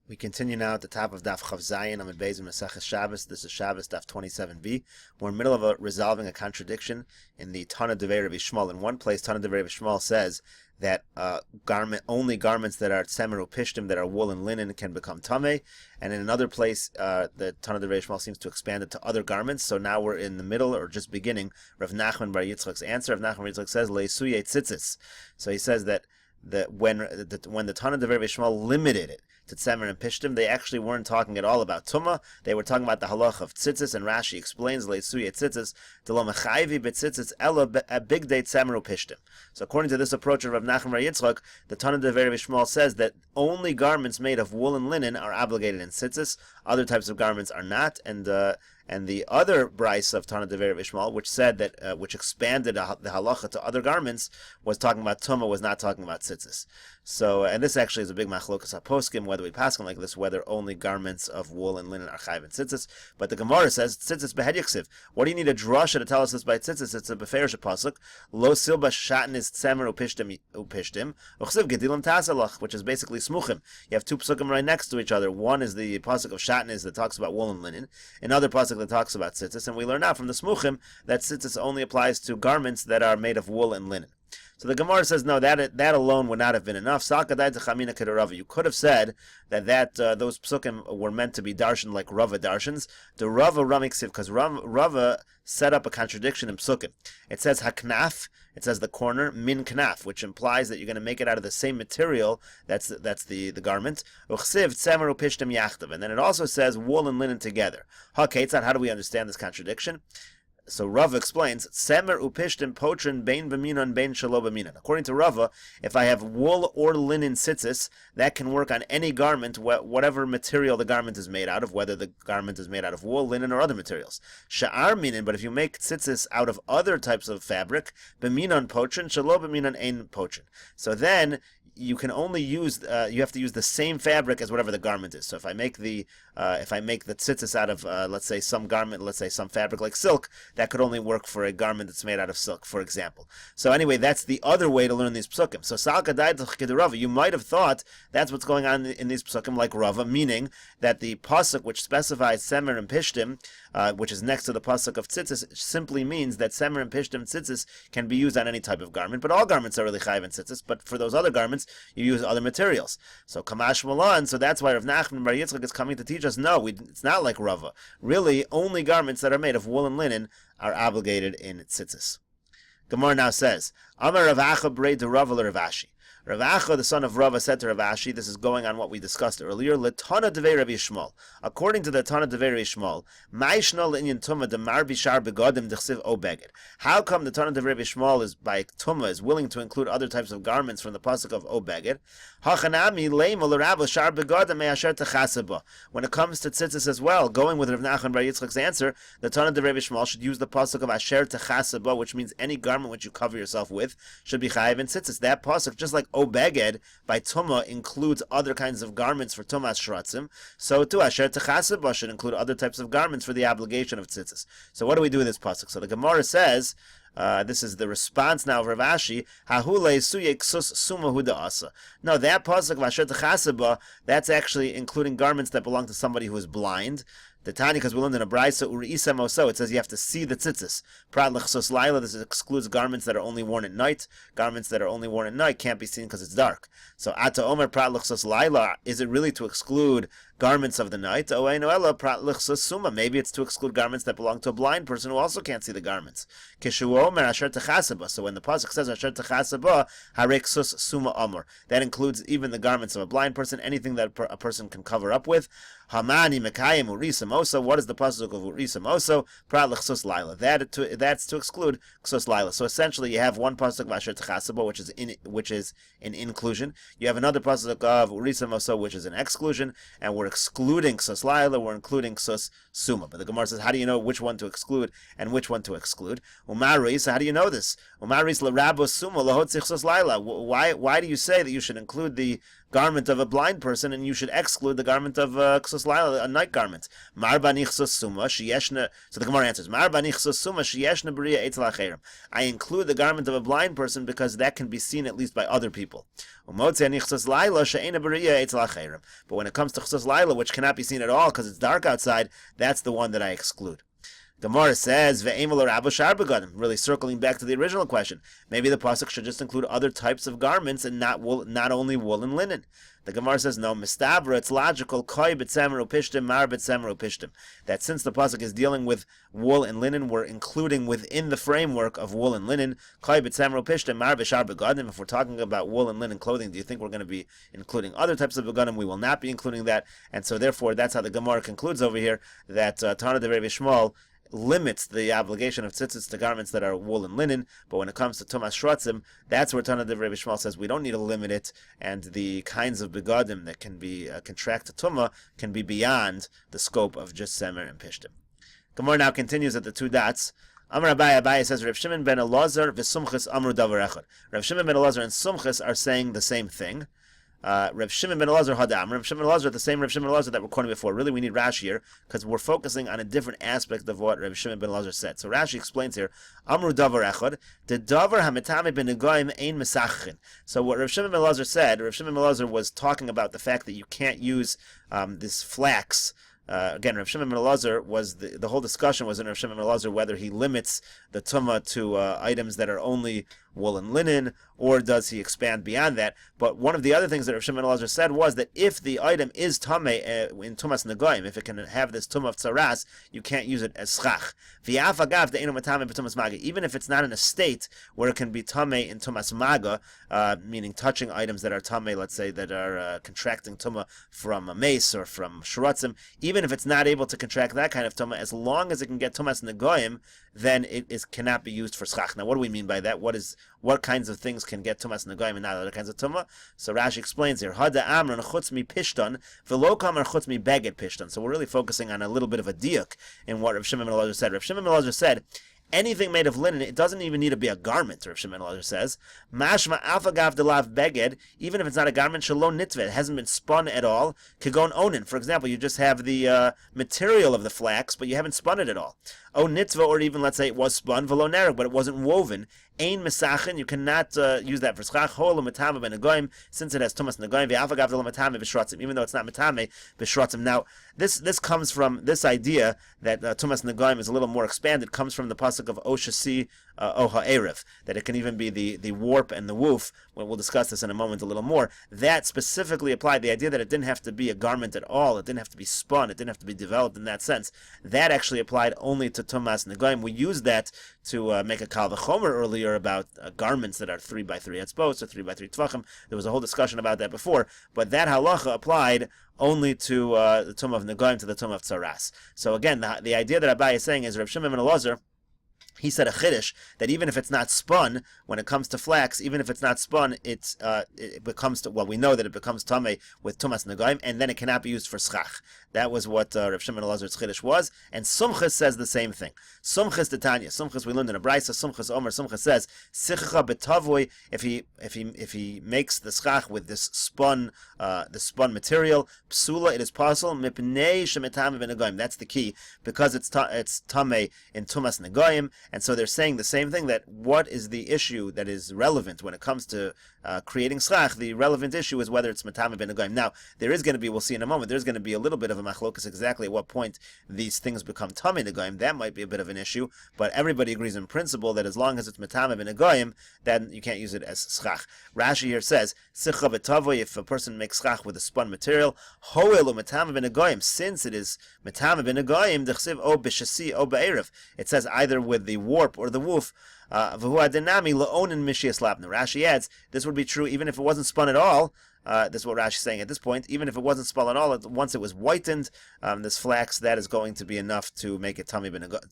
We continue now at the top of Daf Zayin on Beis Meseches Shabbos. This is Shabbos Daf 27b. We're in the middle of resolving a contradiction in the Tana Devei Rabbi Shmuel. In one place, Tana Devei Rabbi Shmuel says that only garments that are tzemer upishtim, that are wool and linen, can become tameh. And in another place, the Tana Devei Shmuel seems to expand it to other garments. So now we're in the middle, or just beginning, Rav Nachman Bar Yitzchak's answer. Rav Nachman Bar Yitzchak says, Leisuye tzitzis. So he says that when the Tana Devei Rabbi Shmuel limited it to tzemer and pishtim, they actually weren't talking at all about tumah. They were talking about the halach of tzitzis, and Rashi explains leisuye tzitzis delo mechayvi betzitzis ela big day tzemer upishtim. So according to this approach of Rav Nachman Bar Yitzchak, the Tana Devei Rabbi Shmuel says that only garments made of wool and linen are obligated in tzitzis. Other types of garments are not, and the other brayso of Tana Devei Rabbi Shmuel, which said that which expanded the halacha to other garments, was talking about tumah, was not talking about tzitzis. So, and this actually is a big machlokas haposkim, whether we pass them like this, whether only garments of wool and linen are chayv and tzitzis. But the Gemara says tzitzis behed yiksiv. What do you need a drasha to tell us this by tzitzis? It's a beferish pasuk. Lo silba shatn is tzemer upishtim uchsiv gedilim tasalach, which is basically smuchim. You have two pasukim right next to each other. One is the pasuk of shatnis that talks about wool and linen. Another pasuk that talks about tzitzis, and we learn out from the smuchim that tzitzis only applies to garments that are made of wool and linen. So the Gemara says, no, that alone would not have been enough. You could have said that those psukim were meant to be darshan like Rava darshans. The Rava ramiksiv, because Rava set up a contradiction in psukim. It says haknaf, it says the corner, min knaf, which implies that you're going to make it out of the same material. That's the garment. Uchsiv tzemer upishtim yachtav, and then it also says wool and linen together. How do we understand this contradiction? So Rava explains, Semer upishtim potrin bein b'minon bein shelo b'minon. According to Rava, if I have wool or linen tzitzis, that can work on any garment, whatever material the garment is made out of, whether the garment is made out of wool, linen, or other materials. Sha'ar minin, but if you make tzitzis out of other types of fabric, b'minon potrin, shelo b'minon ein potrin. So then, you can only use you have to use the same fabric as whatever the garment is. So if I make the tzitzis out of let's say some garment, let's say some fabric like silk, that could only work for a garment that's made out of silk, for example. So anyway, that's the other way to learn these psukim. So Sal Kadai Rava, you might have thought that's what's going on in these psukim like Rava, meaning that the pasuk which specifies semer and pishtim, which is next to the pasuk of tzitzis, simply means that semer and pishtim tzitzis can be used on any type of garment, but all garments are really chayv and tzitzis. But for those other garments, you use other materials. So Kamash Malan, so that's why Rav Nachman Bar Yitzchak is coming to teach us, no, it's not like Rava. Really, only garments that are made of wool and linen are obligated in tzitzis. Gemara now says, Amar Rav Acha brei de Rava le Rav Ashi. Rav Acha, the son of Rava, said to Rav Ashi, this is going on what we discussed earlier, L'Tana Devei Rabbi Shmuel. According to the Tana Devei Rabbi Shmuel, Ma'ishna l'inyan tumah demar bishar begadim d'chsiv o beged. How come the Tana Devei Rabbi Shmuel is by tumah is willing to include other types of garments from the pasuk of o beged? Hachanami leima l'Rav shar begadim me'asher techaseba. When it comes to tzitzis as well, going with Rav Nachman Bar Yitzchak's answer, the Tana Devei Rabbi Shmuel should use the pasuk of asher techaseba, which means any garment which you cover yourself with should be chayiv in tzitzis. That pasuk, just like Obeged by Tumah includes other kinds of garments for Tumah's Shratzim, so too Asher Techaseba should include other types of garments for the obligation of tzitzis. So what do we do with this pasuk? So the Gemara says, this is the response now of Rav Ashi, Hahule suye ksus suma huda asa. No, that pasuk of Asher Techaseba, that's actually including garments that belong to somebody who is blind. The Tani, because we learned in a brayso uriisa moso, it says you have to see the tzitzis. Prat l'chsos laila, this excludes garments that are only worn at night. Garments that are only worn at night can't be seen because it's dark. So ata omer prat l'chsos laila, is it really to exclude garments of the night? O enoela prat l'chsos suma, maybe it's to exclude garments that belong to a blind person who also can't see the garments. Kishu omer asher techasaba, so when the pasuk says asher techasaba, hareksos suma omer, that includes even the garments of a blind person, anything that a person can cover up with. Hamani mekayim urisa moso. What is the pasuk of urisa moso? Prat l'chsos laila. That's to exclude ksos laila. So essentially, you have one pasuk of asher techasaba, which is an inclusion. You have another pasuk of urisa moso, which is an exclusion, and we're excluding ksos laila. We're including ksos suma. But the Gemara says, how do you know which one to exclude and which one to exclude? Umar So how do you know this? Why do you say that you should include the garment of a blind person and you should exclude the garment of ksus laila, a night garment? So the Gemara answers, I include the garment of a blind person because that can be seen at least by other people. But when it comes to ksus laila, which cannot be seen at all because it's dark outside, that's the one that I exclude. Gemara says, really circling back to the original question. Maybe the pasuk should just include other types of garments and not only wool and linen. The Gemara says, no, mistabra, it's logical, that since the pasuk is dealing with wool and linen, we're including within the framework of wool and linen. If we're talking about wool and linen clothing, do you think we're going to be including other types of begadim? We will not be including that. And so therefore, that's how the Gemara concludes over here, that Tana Devrei Bishmal limits the obligation of tzitzits to garments that are wool and linen, but when it comes to tumas shratzim, that's where Tana Devrei Bishmal says we don't need to limit it, and the kinds of begadim that can be contract to tumah can be beyond the scope of just semer and pishtim. Gemara now continues at the two dots. Amar Abaye says Rav Shimon ben Elazar v'Sumchas amru davar echad. Rav Shimon ben Elazar and Sumchas are saying the same thing. Rav Shimon ben Elazar hadam. Rav Shimon ben Elazar, the same Rav Shimon ben Elazar that we're quoting before. Really, we need Rashi here because we're focusing on a different aspect of what Rav Shimon ben Elazar said. So Rashi explains here, Amru davar echad, the davar hamitame ben negoim ein mesachin. So what Rav Shimon ben Elazar said, Rav Shimon ben Elazar was talking about the fact that you can't use this flax. Again, Rav Shimon ben Elazar was the whole discussion was in Rav Shimon ben Elazar whether he limits the tumah to items that are only wool and linen, or does he expand beyond that? But one of the other things that Rav Shimon ben Elazar said was that if the item is tameh in tumas negoim, if it can have this tumah of tzaras, you can't use it as schach. Even if it's not in a state where it can be tameh in tumas maga, meaning touching items that are tameh, let's say that are contracting tumah from a mace or from shuratzim, even if it's not able to contract that kind of tumah, as long as it can get tumas negoim, then it cannot be used for schach. Now, what do we mean by that? What kinds of things can get tumas negoim and not other kinds of tumah? So Rashi explains here, Hada amran chutz mi pishton v'lo kamar chutz mi beged pishton. So we're really focusing on a little bit of a diuk in what Rav Shimon ben Elazar said. Rav Shimon ben Elazar said, anything made of linen, it doesn't even need to be a garment, Rav Shimon ben Elazar says. Mashma afagav delav beged, even if it's not a garment, shalom nitve, it hasn't been spun at all. Kagon onin, for example, you just have the material of the flax, but you haven't spun it at all. O nitva, or even let's say it was spun, v'lo nerek, but it wasn't woven. Ein mesachin, you cannot use that for schach. Hol u'metame ben negoim, since it has tumas negoim, v'afagav delo metame b'shratzim, even though it's not metame b'shratzim. Now, this comes from this idea that tumas negoim is a little more expanded, comes from the pasuk of Oshasi O Ha'erev, that it can even be the warp and the woof. We'll discuss this in a moment a little more. That specifically applied, the idea that it didn't have to be a garment at all, it didn't have to be spun, it didn't have to be developed in that sense. That actually applied only to tumas negoim. We used that to make a kal v'chomer earlier about garments that are 3x3 etzbos or 3x3 tvachim. There was a whole discussion about that before, but that halacha applied only to the tumah of negoim, to the tumah of tzaras. So again, the idea that Abaye is saying is Rav Shimon ben Elazar, he said a chiddush that even if it's not spun, when it comes to flax, even if it's not spun, it becomes, we know that it becomes tameh with tumas negoim, and then it cannot be used for schach. That was what Rav Shimon Elazar's chiddush was, and Sumchas says the same thing. Sumchas Titania, Sumchas we learned in a brayso, Sumchas Omer, Sumchas says, sichacha betavoi, if he makes the schach with this spun material, psula, it is possible, mipnei shemetame benegoim. That's the key, because it's tameh in tumas negoim. And so they're saying the same thing, that what is the issue that is relevant when it comes to creating schach? The relevant issue is whether it's matame ben negoim. Now, there is going to be, we'll see in a moment, there's going to be a little bit of a machlokas exactly at what point these things become tamei negoim. That might be a bit of an issue, but everybody agrees in principle that as long as it's matame ben negoim, then you can't use it as schach. Rashi here says, sicha betavoy, if a person makes schach with a spun material, hoel matame ben negoim, since it is matame ben negoim, dechsiv o b'shasi o ba'erev. It says either with the warp or the woof. Rashi adds, this would be true even if it wasn't spun at all. This is what Rashi is saying at this point. Even if it wasn't spun at all, once it was whitened, this flax, that is going to be enough to make it tamei ben negoim.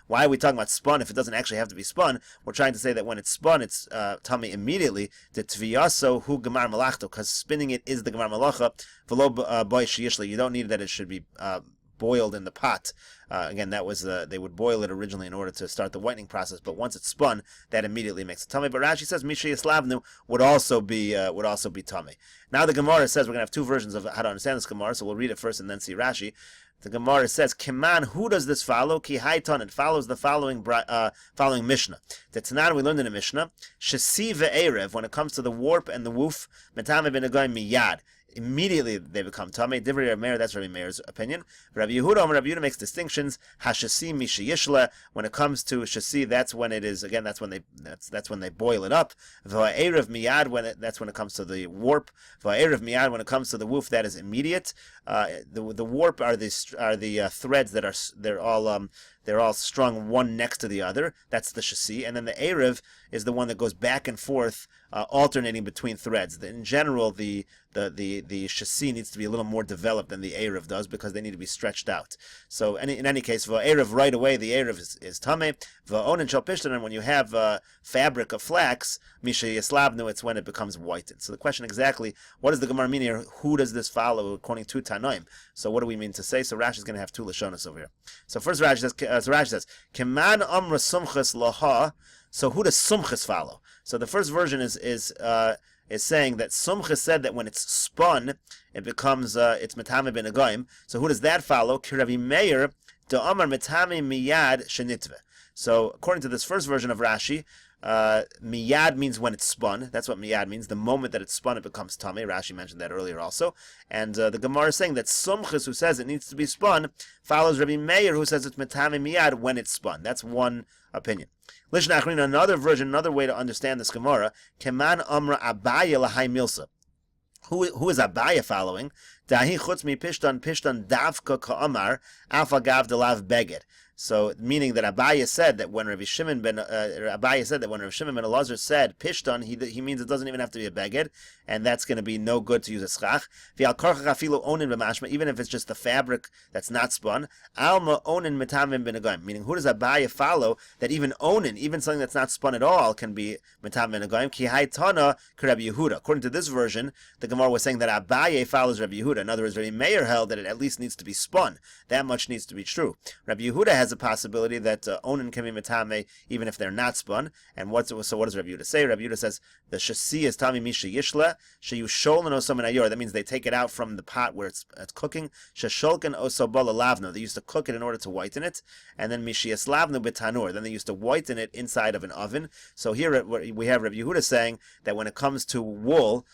Why are we talking about spun if it doesn't actually have to be spun? We're trying to say that when it's spun, it's tamei immediately. Because spinning it is the gemar malacha. You don't need that it should be boiled in the pot. Again, that was they would boil it originally in order to start the whitening process, but once it's spun, that immediately makes it tummy. But Rashi says Misha Yislavnu would also be tummy. Now the Gemara says we're going to have two versions of how to understand this Gemara, so we'll read it first and then see Rashi. The Gemara says, Kiman, who does this follow? Ki Haiton, it follows the following Mishnah. The Tanan we learned in the Mishnah, Shasi ve'erev, when it comes to the warp and the woof, Metame ben miyad. Immediately they become tamei. Divrei Rav Meir, that's Rabbi Meir's opinion. Rabbi Yehuda makes distinctions. Hashasi misha yishla. When it comes to shasi, that's when it is again. That's when they boil it up. Va'erev miyad, that's when it comes to the warp. Va'erev miyad, when it comes to the woof, that is immediate. The warp are the threads that they're all strung one next to the other. That's the shasi, and then the erev is the one that goes back and forth, alternating between threads. In general, the shasi needs to be a little more developed than the erev does because they need to be stretched out. So in any case, va'erev, right away, the erev is tameh. Va'onin shel pishtan, and when you have fabric of flax, misha yislavnu, it's when it becomes whitened. So the question exactly, what does the Gemara mean here? Who does this follow according to Tanoim? So what do we mean to say? So Rashi is going to have two lashonos over here. So first Rashi says, Keman amra sumchas laha. So who does sumchas follow? So the first version is saying that sumchas said that when it's spun, it becomes it's metame ben agoyim. So who does that follow? Kiravi Meir da amar metame miyad shenitve. So according to this first version of Rashi, miyad means when it's spun. That's what miyad means. The moment that it's spun, it becomes tamei. Rashi mentioned that earlier also. And the Gemara is saying that Sumchus, who says it needs to be spun, follows Rabbi Meir, who says it's metame miyad when it's spun. That's one opinion. Lishna Achrin, another version, another way to understand this Gemara, Keman Amra Abaya Lahai Milsa. Who is Abaya following? Dahi chutz mi pishtan davka ka'amar afagav delav beged. So, meaning that Abaya said that when Rabbi Shimon ben Elazar said pishtan, he means it doesn't even have to be a beged, and that's going to be no good to use a schach. Even if it's just the fabric that's not spun. Alma onin metamim ben agoyim. Meaning, who does Abaya follow that even onin, even something that's not spun at all, can be metamim ben agoyim? Ki haytana Rabbi Yehuda. According to this version, the Gemara was saying that Abaye follows Rabbi Yehuda. In other words, Rabbi Meir held that it at least needs to be spun. That much needs to be true. Rabbi Yehuda has a possibility that onin can be metame even if they're not spun. And what does Rabbi Yehuda say? Rabbi Yehuda says the shasi is tami misha yishla sheyu sholin oso min ayor. That means they take it out from the pot where it's cooking. Shesholken oso bala lavno. They used to cook it in order to whiten it. And then misha yislavnu betanur. Then they used to whiten it inside of an oven. So here we have Rabbi Yehuda saying that when it comes to wool,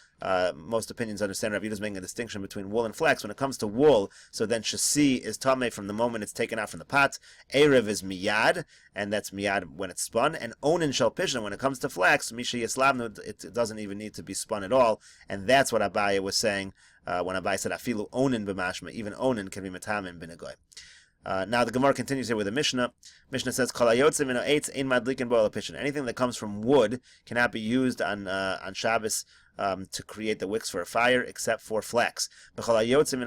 most opinions understand Rabbi Yehuda's making a distinction between wool and flax. When it comes to wool, so then shasi is tameh from the moment it's taken out from the pot. Erev is miyad, and that's miyad when it's spun. And onin shel pishon, when it comes to flax, misha yislavnu, it doesn't even need to be spun at all. And that's what Abaya was saying when Abaya said afilu onin b'mashma. Even onin can be metamim b'negoy. Now the Gemara continues here with the Mishnah. Mishnah says, anything that comes from wood cannot be used on Shabbos to create the wicks for a fire, except for flax. Also, anything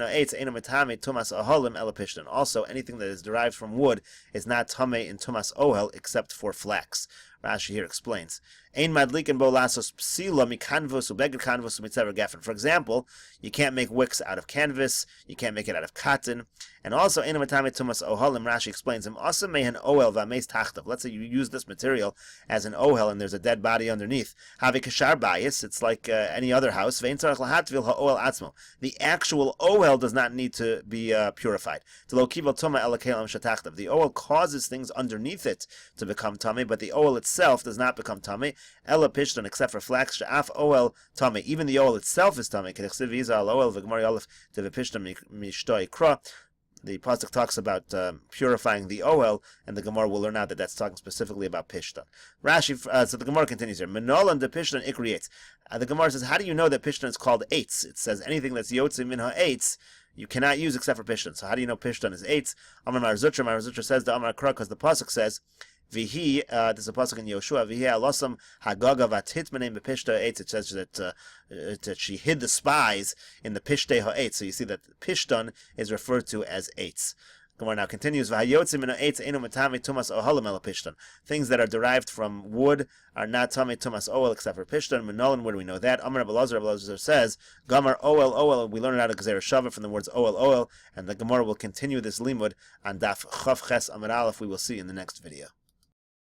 that is derived from wood is not tamei in tumas ohel, except for flax. Rashi here explains. For example, you can't make wicks out of canvas, you can't make it out of cotton, and also Rashi explains him. Let's say you use this material as an ohel and there's a dead body underneath. It's like any other house. The actual ohel does not need to be purified. The ohel causes things underneath it to become tummy, but the ohel itself does not become tummy. Ella pishton, except for flax, sha'af ohel tummy. Even the ohel itself is tummy. The pasuk talks about purifying the ohel, and the Gemara will learn out that that's talking specifically about pishton. Rashi, so the Gemara continues here. Menolan de pishton ikriates. The Gemara says, how do you know that pishton is called eitz? It says anything that's yotze min ha'eitz you cannot use except for pishton. So how do you know pishton is eitz? Amar Marzutra says the Amar Kra, because the pasuk says, Vihi, this is a pasuk in Yoshua. Vihi alosam hagaga vathit menem bepishta eitz. It says that she hid the spies in the pishtei ha'etz. So you see that pishton is referred to as eitz. Gemara now continues. Things that are derived from wood are not tamei tumas oel except for pishtan. Menolan, where do we know that? Amar Abelazar says, Gamar oel. We learn it out of Gezer Shava from the words oel, and the Gemara will continue this limud on Daf Chav Ches Amar Aleph. We will see in the next video.